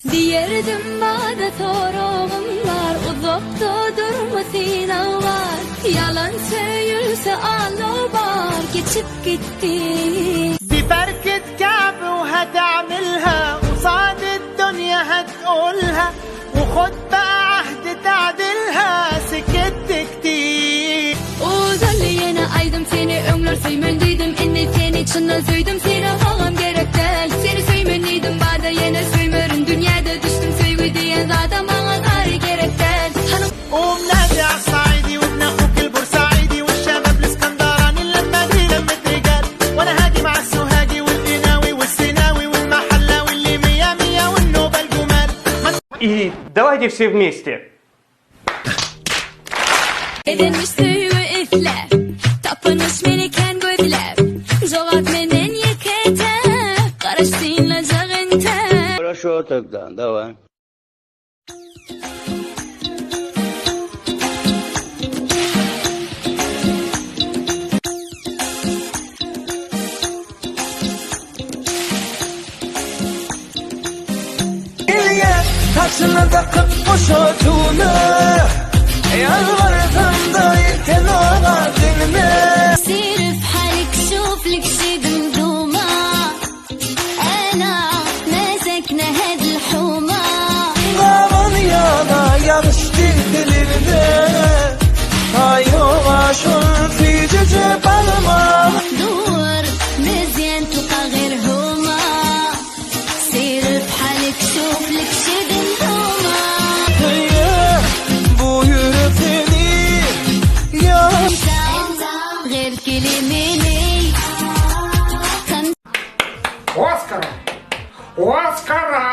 Diyerdim bana sorumlar, uzakta durmasın ağlar. Yalan söylese ağlar, geçip gitti. ببركة كعب وهتعملها قصاد الدنيا هتقولها وخد بقى عهد تعدلها سكت كتير. Uzalıyana aydım seni ömür söymeliydim. Enne seni çınla söyledim seni ağam gerek değil. Seni söymeliydim bana yine söylerim. Dünyada düştüm söyle diyen zaten bana gari gerek değil. Hanım قوم نادي عالصعيدي وابن اخوك البورسعيدي والشباب الاسكندراني لما دي لمة رجال وانا هاجي مع السوهاجي والقناوي والسيناوي والمحلاوي اللي مية مية والنوبة الجمال. И давайте все вместе. edilmiş suyu ifler. Tapınış meliken gözler. Cevap menen yekete. Karıştığınla cağınte. Хорошо тогда, давай. Taşını takıp boş otunu yalvardım da yıkın ola dilime. سير في حالك شوف لك شي دمدومة. أنا ما ساكنة هاد الحومة. Davan yana yanış dillerine Ayova şurfici cebalma. دور مزيان تلقى غير هما. سير في حالك شوف لك شي دمدومة. Bu yüreğini ya غير كلميني. Оскара! Оскара!